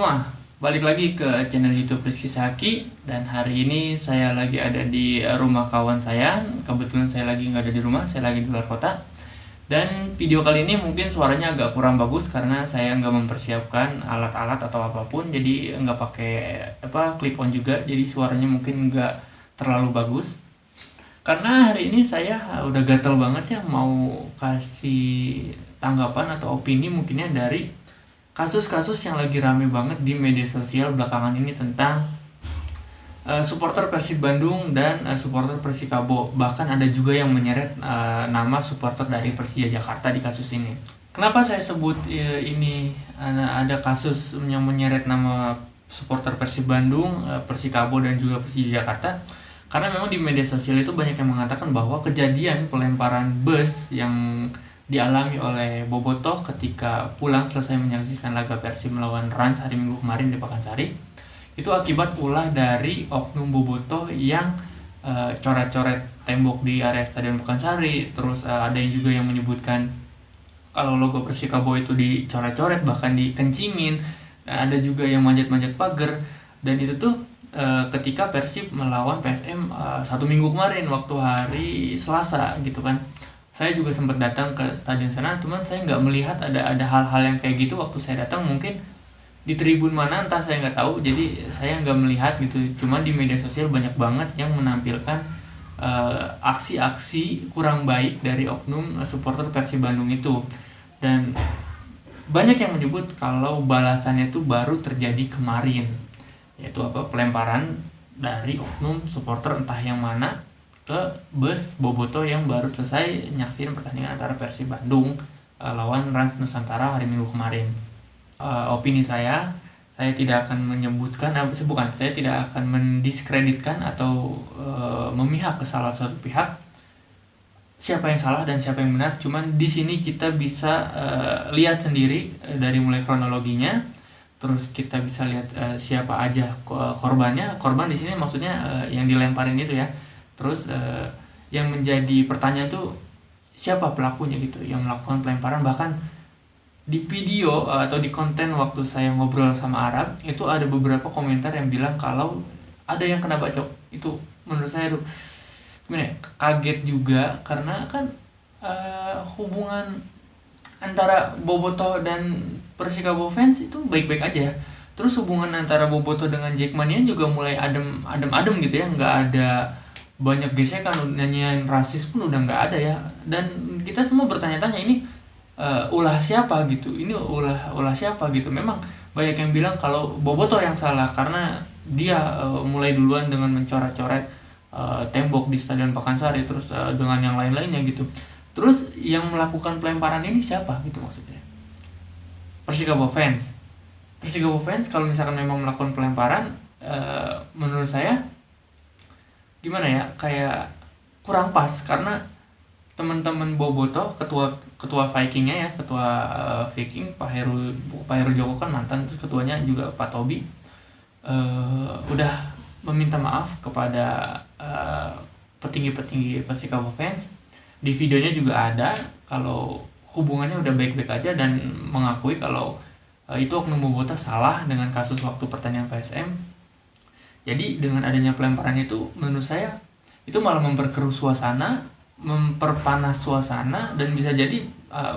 semua, balik lagi ke channel YouTube Rizky Saki. Dan hari ini saya lagi ada di rumah kawan saya. Kebetulan saya lagi nggak ada di rumah, saya lagi di luar kota. Dan video kali ini mungkin suaranya agak kurang bagus karena saya nggak mempersiapkan alat-alat atau apapun. Jadi nggak pakai clip on juga, jadi suaranya mungkin nggak terlalu bagus. Karena hari ini saya udah gatel banget ya mau kasih tanggapan atau opini mungkinnya dari kasus-kasus yang lagi rame banget di media sosial belakangan ini tentang supporter Persib Bandung dan supporter Persikabo. Bahkan ada juga yang menyeret nama supporter dari Persija Jakarta di kasus ini. Kenapa saya sebut ini ada kasus yang menyeret nama supporter Persib Bandung, Persikabo dan juga Persija Jakarta? Karena memang di media sosial itu banyak yang mengatakan bahwa kejadian pelemparan bus yang dialami oleh Bobotoh ketika pulang selesai menyaksikan laga Persib melawan Rans hari Minggu kemarin di Pakansari itu akibat ulah dari oknum Bobotoh yang coret-coret tembok di area Stadion Pakansari. Terus ada yang juga yang menyebutkan kalau logo Persikabo itu dicoret-coret bahkan dikencingin. Ada juga yang manjat-manjat pagar, dan itu tuh ketika Persib melawan PSM 1 minggu kemarin waktu hari Selasa gitu kan. Saya juga sempat datang ke stadion sana, cuman saya nggak melihat ada hal-hal yang kayak gitu waktu saya datang. Mungkin di tribun mana entah saya nggak tahu, jadi saya nggak melihat gitu. Cuman di media sosial banyak banget yang menampilkan aksi-aksi kurang baik dari oknum supporter Persib Bandung itu, dan banyak yang menyebut kalau balasannya itu baru terjadi kemarin, yaitu pelemparan dari oknum supporter entah yang mana ke bus Bobotoh yang baru selesai nyaksiin pertandingan antara Persib Bandung lawan Rans Nusantara hari Minggu kemarin. Opini saya tidak akan menyebutkan saya tidak akan mendiskreditkan atau memihak ke salah satu pihak, siapa yang salah dan siapa yang benar. Cuman di sini kita bisa lihat sendiri dari mulai kronologinya, terus kita bisa lihat siapa aja korbannya. Korban di sini maksudnya yang dilemparin itu ya. Terus yang menjadi pertanyaan tuh siapa pelakunya gitu yang melakukan pelemparan. Bahkan di video atau di konten waktu saya ngobrol sama Arab itu ada beberapa komentar yang bilang kalau ada yang kena bacok. Itu menurut saya tuh gimana ya, kaget juga karena kan hubungan antara Bobotoh dan Persikabo fans itu baik-baik aja ya. Terus hubungan antara Bobotoh dengan Jackmania juga mulai adem gitu ya, nggak ada banyak gesekan, nyanyian rasis pun udah nggak ada ya. Dan kita semua bertanya-tanya ini ulah siapa gitu, ini ulah siapa gitu. Memang banyak yang bilang kalau Bobotoh yang salah karena dia mulai duluan dengan mencoret-coret tembok di Stadion Pakansari, terus dengan yang lain-lainnya gitu. Terus yang melakukan pelemparan ini siapa gitu maksudnya? Persikabo fans kalau misalkan memang melakukan pelemparan, menurut saya gimana ya, kayak kurang pas. Karena teman-teman Bobotoh, ketua Vikingnya ya, ketua Viking Pak Heru Joko kan mantan, terus ketuanya juga Pak Tobi udah meminta maaf kepada petinggi Persikabo fans. Di videonya juga ada kalau hubungannya udah baik-baik aja dan mengakui kalau itu oknum Bobotoh salah dengan kasus waktu pertandingan PSM. Jadi dengan adanya pelemparan itu menurut saya itu malah memperkeruh suasana, memperpanas suasana, dan bisa jadi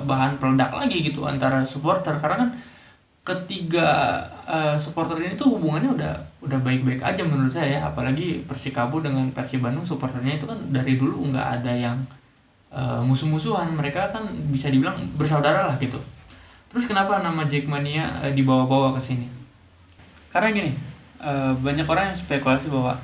bahan peledak lagi gitu antara supporter. Karena kan ketiga supporter ini tuh hubungannya udah baik-baik aja menurut saya ya. Apalagi Persikabo dengan Persib Bandung, supporternya itu kan dari dulu nggak ada yang musuh-musuhan. Mereka kan bisa dibilang bersaudara lah gitu. Terus kenapa nama Jackmania dibawa-bawa ke sini? Karena gini, banyak orang yang spekulasi bahwa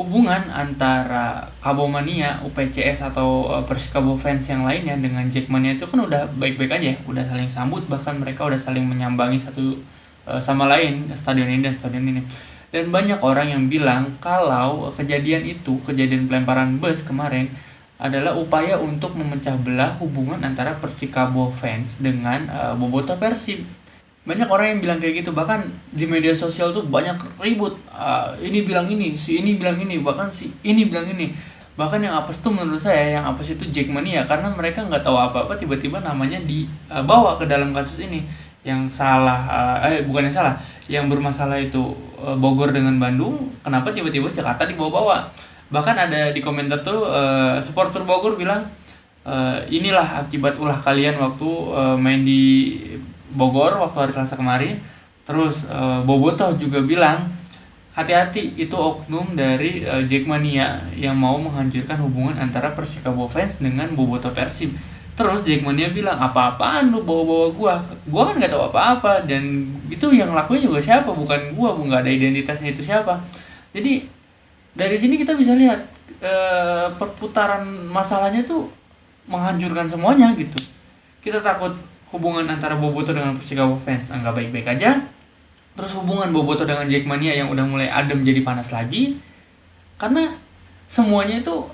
hubungan antara Kabomania, UPCS atau Persikabo fans yang lainnya dengan Jackmania itu kan udah baik-baik aja, udah saling sambut, bahkan mereka udah saling menyambangi satu sama lain, stadion ini dan stadion ini. Dan banyak orang yang bilang kalau kejadian pelemparan bus kemarin adalah upaya untuk memecah belah hubungan antara Persikabo fans dengan Bobotoh Persib. Banyak orang yang bilang kayak gitu, bahkan di media sosial tuh banyak ribut, ini bilang ini, si ini bilang ini, bahkan si ini bilang ini. Bahkan yang apes tuh menurut saya, yang apes itu Jackmania, karena mereka nggak tahu apa-apa tiba-tiba namanya dibawa ke dalam kasus ini. yang salah, bukan yang salah, yang bermasalah itu Bogor dengan Bandung, kenapa tiba-tiba Jakarta dibawa-bawa? Bahkan ada di komentar tuh supporter Bogor bilang, inilah akibat ulah kalian waktu main di Bogor waktu hari Selasa kemarin. Terus Bobotoh juga bilang, hati-hati, itu oknum dari Jackmania yang mau menghancurkan hubungan antara Persikabo fans dengan Bobotoh Persib. Terus Jackmania bilang, apa-apaan lu bawa-bawa gua kan nggak tahu apa-apa, dan itu yang lakuin juga siapa, bukan gua, nggak ada identitasnya itu siapa. Jadi dari sini kita bisa lihat perputaran masalahnya tuh menghancurkan semuanya gitu. Kita takut hubungan antara Bobotoh dengan Persikabo fans nggak baik-baik aja. Terus hubungan Bobotoh dengan Jackmania yang udah mulai adem jadi panas lagi. Karena semuanya itu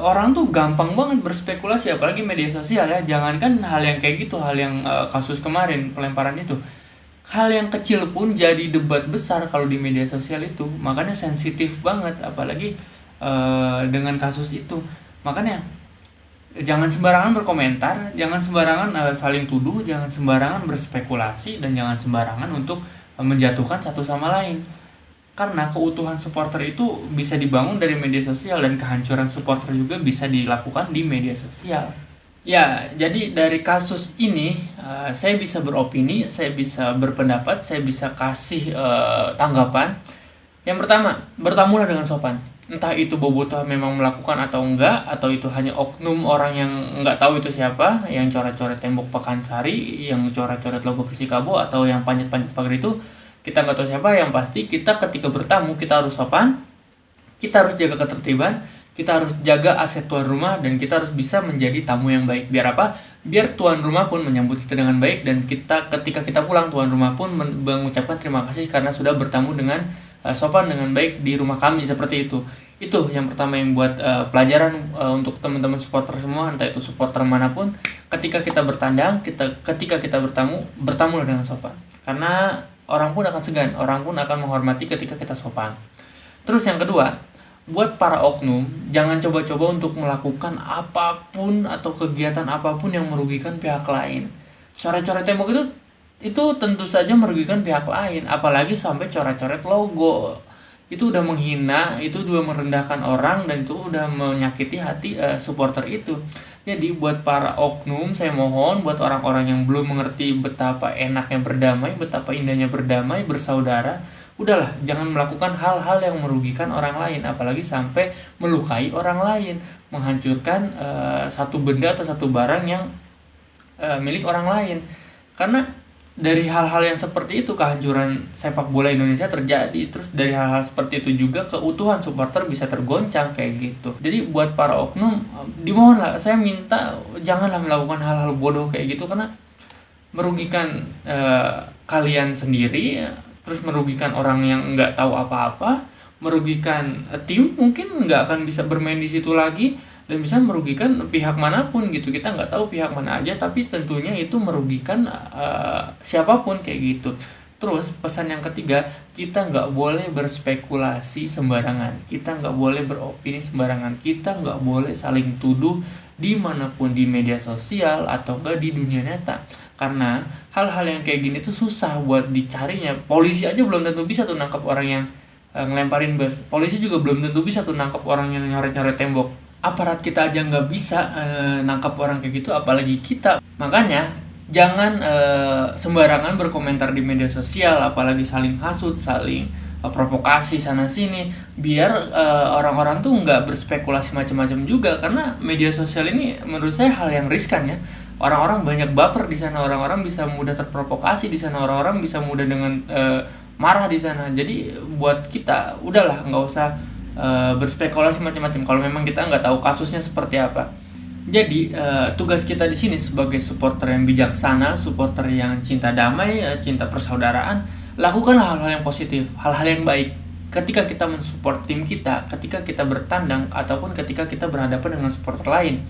orang tuh gampang banget berspekulasi, apalagi media sosial ya. Jangankan hal yang kayak gitu, hal yang kasus kemarin pelemparan itu, hal yang kecil pun jadi debat besar kalau di media sosial itu. Makanya sensitif banget, apalagi dengan kasus itu. Makanya jangan sembarangan berkomentar, jangan sembarangan saling tuduh, jangan sembarangan berspekulasi, dan jangan sembarangan untuk menjatuhkan satu sama lain. Karena keutuhan supporter itu bisa dibangun dari media sosial, dan kehancuran supporter juga bisa dilakukan di media sosial. Ya, jadi dari kasus ini saya bisa beropini, saya bisa berpendapat, saya bisa kasih tanggapan. Yang pertama, bertamulah dengan sopan. Entah itu Bobotoh memang melakukan atau enggak, atau itu hanya oknum orang yang enggak tahu itu siapa, yang coret-coret tembok Pekansari, yang coret-coret logo Persikabo, atau yang panjat-panjat pagar itu, kita nggak tahu siapa. Yang pasti kita ketika bertamu kita harus sopan, kita harus jaga ketertiban, kita harus jaga aset tuan rumah, dan kita harus bisa menjadi tamu yang baik. Biar apa? Biar tuan rumah pun menyambut kita dengan baik, dan kita ketika kita pulang, tuan rumah pun mengucapkan terima kasih karena sudah bertamu dengan sopan dengan baik di rumah kami, seperti itu. Itu yang pertama yang buat pelajaran untuk teman-teman supporter semua, entah itu supporter manapun. Ketika kita bertandang, ketika kita bertamu dengan sopan. Karena orang pun akan segan, orang pun akan menghormati ketika kita sopan. Terus yang kedua, buat para oknum, jangan coba-coba untuk melakukan apapun atau kegiatan apapun yang merugikan pihak lain. Coret-coret tembok itu tentu saja merugikan pihak lain, apalagi sampai coret-coret logo. Itu udah menghina, itu udah merendahkan orang, dan itu udah menyakiti hati supporter itu. Jadi buat para oknum, saya mohon buat orang-orang yang belum mengerti betapa enaknya berdamai, betapa indahnya berdamai, bersaudara, udahlah, jangan melakukan hal-hal yang merugikan orang lain, apalagi sampai melukai orang lain, menghancurkan satu benda atau satu barang yang milik orang lain. Karena dari hal-hal yang seperti itu kehancuran sepak bola Indonesia terjadi. Terus dari hal-hal seperti itu juga keutuhan supporter bisa tergoncang kayak gitu. Jadi buat para oknum, dimohonlah, saya minta janganlah melakukan hal-hal bodoh kayak gitu, karena merugikan kalian sendiri, terus merugikan orang yang nggak tahu apa-apa, merugikan tim, mungkin nggak akan bisa bermain di situ lagi, dan bisa merugikan pihak manapun gitu. Kita nggak tahu pihak mana aja, tapi tentunya itu merugikan siapapun kayak gitu. Terus pesan yang ketiga, kita nggak boleh berspekulasi sembarangan, kita nggak boleh beropini sembarangan, kita nggak boleh saling tuduh dimanapun, di media sosial atau enggak di dunia nyata. Karena hal-hal yang kayak gini tuh susah buat dicarinya. Polisi aja belum tentu bisa tuh nangkap orang yang ngelemparin bus. Polisi juga belum tentu bisa tuh nangkap orang yang nyoret-nyoret tembok. Aparat kita aja nggak bisa nangkap orang kayak gitu, apalagi kita. Makanya jangan sembarangan berkomentar di media sosial, apalagi saling hasut, saling provokasi sana sini, biar orang-orang tuh nggak berspekulasi macam-macam juga. Karena media sosial ini menurut saya hal yang riskan ya. Orang-orang banyak baper di sana, orang-orang bisa mudah terprovokasi di sana, orang-orang bisa mudah dengan marah di sana. Jadi buat kita udahlah, nggak usah berspekulasi macam-macam kalau memang kita nggak tahu kasusnya seperti apa. Jadi tugas kita di sini sebagai supporter yang bijaksana, supporter yang cinta damai, cinta persaudaraan, lakukanlah hal-hal yang positif, hal-hal yang baik. Ketika kita mensupport tim kita, ketika kita bertandang, ataupun ketika kita berhadapan dengan supporter lain.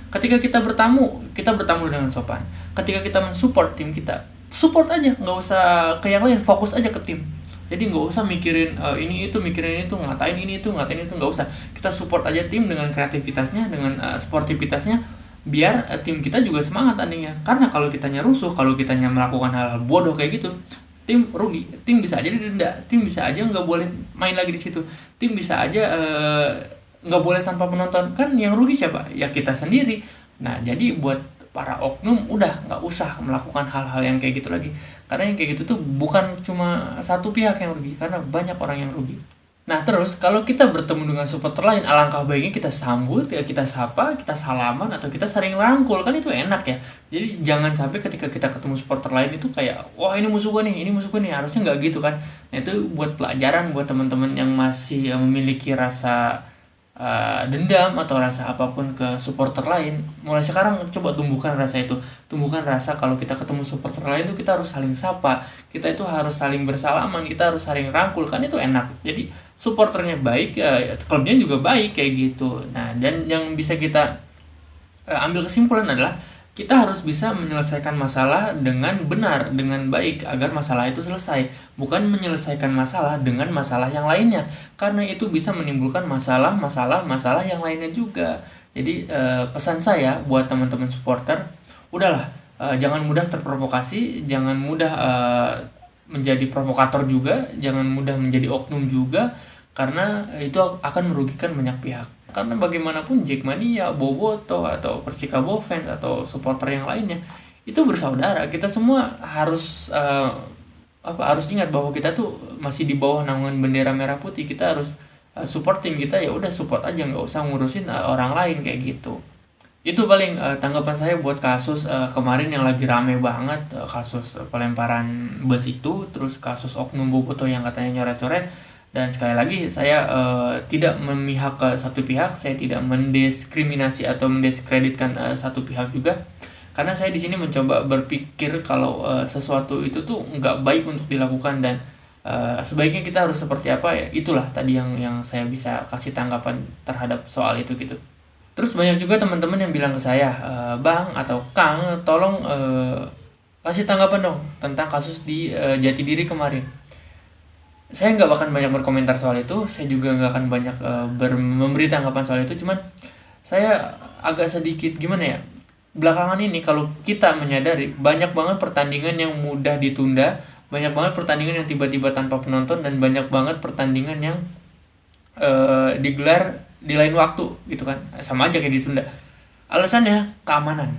Ketika kita bertamu dengan sopan. Ketika kita mensupport tim kita, support aja, nggak usah ke yang lain, fokus aja ke tim. Jadi nggak usah mikirin mikirin itu, ngatain ini itu, nggak usah. Kita support aja tim dengan kreativitasnya, dengan sportivitasnya, biar tim kita juga semangat tandingnya. Karena kalau kitanya rusuh, kalau kitanya melakukan hal-hal bodoh kayak gitu, tim rugi, tim bisa aja didenda, tim bisa aja nggak boleh main lagi di situ, tim bisa aja nggak boleh tanpa penonton. Kan yang rugi siapa? Ya kita sendiri. Nah jadi buat para oknum udah nggak usah melakukan hal-hal yang kayak gitu lagi, karena yang kayak gitu tuh bukan cuma satu pihak yang rugi, karena banyak orang yang rugi. Nah terus kalau kita bertemu dengan supporter lain, alangkah baiknya kita sambut, ya kita sapa, kita salaman, atau kita saling rangkul, kan itu enak ya. Jadi jangan sampai ketika kita ketemu supporter lain itu kayak, wah ini musuh gue nih, ini musuh gue nih, harusnya nggak gitu kan. Nah itu buat pelajaran buat teman-teman yang masih memiliki rasa dendam atau rasa apapun ke supporter lain. Mulai sekarang coba tumbuhkan rasa itu, tumbuhkan rasa kalau kita ketemu supporter lain tuh kita harus saling sapa, kita itu harus saling bersalaman, kita harus saling rangkul, kan itu enak. Jadi supporternya baik, klubnya juga baik kayak gitu. Nah dan yang bisa kita ambil kesimpulan adalah kita harus bisa menyelesaikan masalah dengan benar, dengan baik, agar masalah itu selesai. Bukan menyelesaikan masalah dengan masalah yang lainnya, karena itu bisa menimbulkan masalah yang lainnya juga. Jadi pesan saya buat teman-teman supporter, udahlah, jangan mudah terprovokasi, jangan mudah menjadi provokator juga, jangan mudah menjadi oknum juga, karena itu akan merugikan banyak pihak. Karena bagaimanapun Jackmania, Bobotoh, atau Persikabo fans, atau supporter yang lainnya itu bersaudara. Kita semua harus harus ingat bahwa kita tuh masih di bawah naungan bendera merah putih. Kita harus support tim kita, ya udah support aja, nggak usah ngurusin orang lain kayak gitu. Itu paling tanggapan saya buat kasus kemarin yang lagi rame banget, kasus pelemparan bus itu, terus kasus oknum Bobotoh yang katanya nyoret-coret. Dan sekali lagi saya tidak memihak ke satu pihak, saya tidak mendiskriminasi atau mendiskreditkan satu pihak juga, karena saya di sini mencoba berpikir kalau sesuatu itu tuh nggak baik untuk dilakukan, dan sebaiknya kita harus seperti apa, ya itulah tadi yang saya bisa kasih tanggapan terhadap soal itu gitu. Terus banyak juga teman-teman yang bilang ke saya, Bang atau Kang, tolong kasih tanggapan dong tentang kasus di Jatidiri kemarin. Saya nggak akan banyak berkomentar soal itu, saya juga nggak akan banyak memberi tanggapan soal itu. Cuman saya agak sedikit gimana ya, belakangan ini kalau kita menyadari banyak banget pertandingan yang mudah ditunda, banyak banget pertandingan yang tiba-tiba tanpa penonton, dan banyak banget pertandingan yang digelar di lain waktu gitu kan, sama aja kayak ditunda. Alasannya keamanan.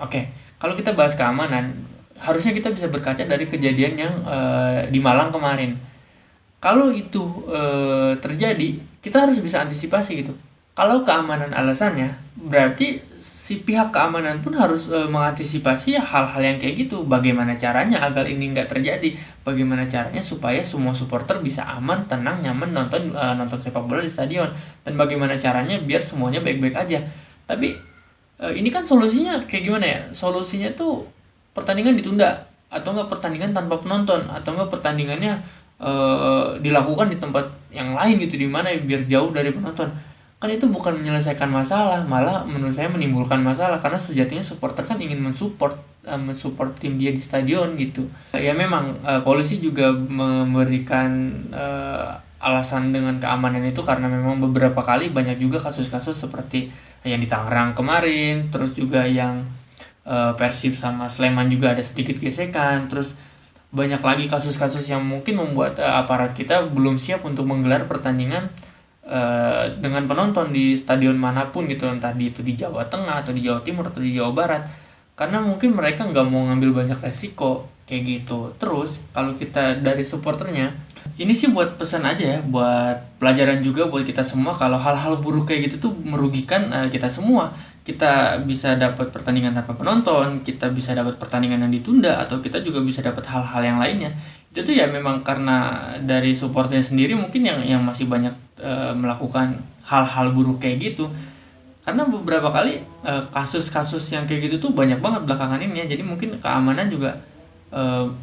Oke, kalau kita bahas keamanan, harusnya kita bisa berkaca dari kejadian yang di Malang kemarin. Kalau itu terjadi, kita harus bisa antisipasi gitu. Kalau keamanan alasannya, berarti si pihak keamanan pun harus mengantisipasi hal-hal yang kayak gitu. Bagaimana caranya agar ini nggak terjadi? Bagaimana caranya supaya semua supporter bisa aman, tenang, nyaman nonton sepak bola di stadion? Dan bagaimana caranya biar semuanya baik-baik aja? Tapi ini kan solusinya kayak gimana ya? Solusinya tuh pertandingan ditunda, atau nggak pertandingan tanpa penonton, atau nggak pertandingannya dilakukan di tempat yang lain gitu, di mana biar jauh dari penonton. Kan itu bukan menyelesaikan masalah, malah menurut saya menimbulkan masalah, karena sejatinya supporter kan ingin mensupport tim dia di stadion gitu. Ya memang polisi juga memberikan alasan dengan keamanan itu, karena memang beberapa kali banyak juga kasus-kasus seperti yang di Tangerang kemarin, terus juga yang Persib sama Sleman juga ada sedikit gesekan, terus banyak lagi kasus-kasus yang mungkin membuat aparat kita belum siap untuk menggelar pertandingan dengan penonton di stadion manapun gitu, entah itu di Jawa Tengah atau di Jawa Timur atau di Jawa Barat, karena mungkin mereka nggak mau ngambil banyak resiko kayak gitu. Terus kalau kita dari supporternya, ini sih buat pesan aja ya, buat pelajaran juga buat kita semua, kalau hal-hal buruk kayak gitu tuh merugikan kita semua. Kita bisa dapat pertandingan tanpa penonton, kita bisa dapat pertandingan yang ditunda, atau kita juga bisa dapat hal-hal yang lainnya. Itu tuh ya memang karena dari supporternya sendiri mungkin yang masih banyak melakukan hal-hal buruk kayak gitu. Karena beberapa kali kasus-kasus yang kayak gitu tuh banyak banget belakangan ini ya. Jadi mungkin keamanan juga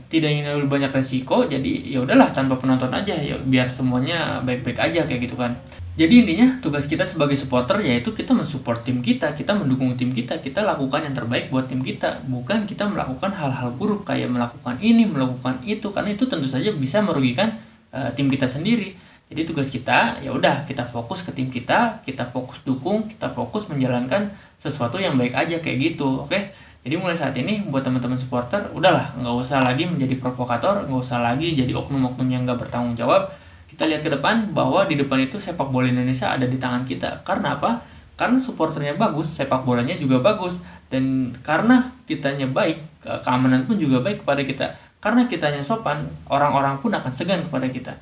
tidak ingin ambil banyak resiko, jadi ya udahlah tanpa penonton aja, ya biar semuanya baik-baik aja kayak gitu kan. Jadi intinya tugas kita sebagai supporter yaitu kita mensupport tim kita mendukung tim kita lakukan yang terbaik buat tim kita, bukan kita melakukan hal-hal buruk kayak melakukan ini, melakukan itu, karena itu tentu saja bisa merugikan tim kita sendiri. Jadi tugas kita ya udah, kita fokus ke tim kita fokus dukung, kita fokus menjalankan sesuatu yang baik aja kayak gitu. Oke. Jadi mulai saat ini buat teman-teman supporter, udahlah, nggak usah lagi menjadi provokator, nggak usah lagi jadi oknum-oknum yang nggak bertanggung jawab. Kita lihat ke depan bahwa di depan itu sepak bola Indonesia ada di tangan kita. Karena apa? Karena supporternya bagus, sepak bolanya juga bagus. Dan karena kitanya baik, keamanan pun juga baik kepada kita. Karena kitanya sopan, orang-orang pun akan segan kepada kita.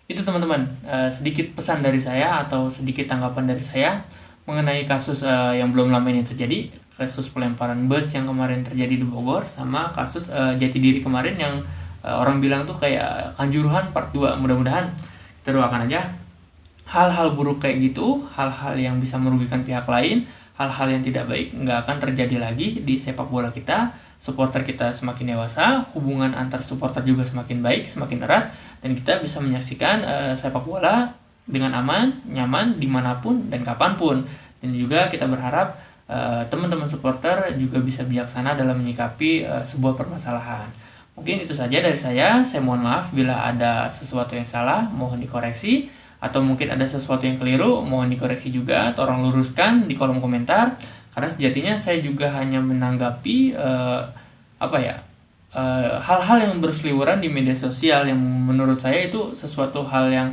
Itu teman-teman, sedikit pesan dari saya atau sedikit tanggapan dari saya mengenai kasus yang belum lama ini terjadi, kasus pelemparan bus yang kemarin terjadi di Bogor, sama kasus Jatidiri kemarin yang orang bilang tuh kayak Kanjuruhan part 2. Mudah-mudahan kita doakan aja hal-hal buruk kayak gitu, hal-hal yang bisa merugikan pihak lain, hal-hal yang tidak baik nggak akan terjadi lagi di sepak bola kita. Supporter kita semakin dewasa, hubungan antar supporter juga semakin baik, semakin erat, dan kita bisa menyaksikan sepak bola dengan aman, nyaman, dimanapun dan kapanpun. Dan juga kita berharap teman-teman supporter juga bisa bijaksana dalam menyikapi sebuah permasalahan. Mungkin itu saja dari saya mohon maaf bila ada sesuatu yang salah, mohon dikoreksi. Atau mungkin ada sesuatu yang keliru, mohon dikoreksi juga, tolong luruskan di kolom komentar. Karena sejatinya saya juga hanya menanggapi hal-hal yang berseliweran di media sosial yang menurut saya itu sesuatu hal yang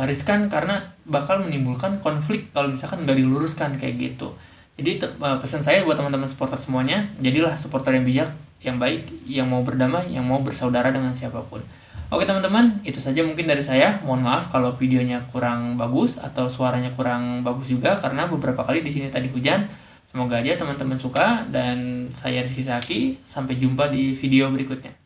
riskan karena bakal menimbulkan konflik kalau misalkan nggak diluruskan kayak gitu. Jadi pesan saya buat teman-teman supporter semuanya, jadilah supporter yang bijak, yang baik, yang mau berdamai, yang mau bersaudara dengan siapapun. Oke teman-teman, itu saja mungkin dari saya. Mohon maaf kalau videonya kurang bagus atau suaranya kurang bagus juga karena beberapa kali di sini tadi hujan. Semoga aja teman-teman suka, dan saya Rizky Saki. Sampai jumpa di video berikutnya.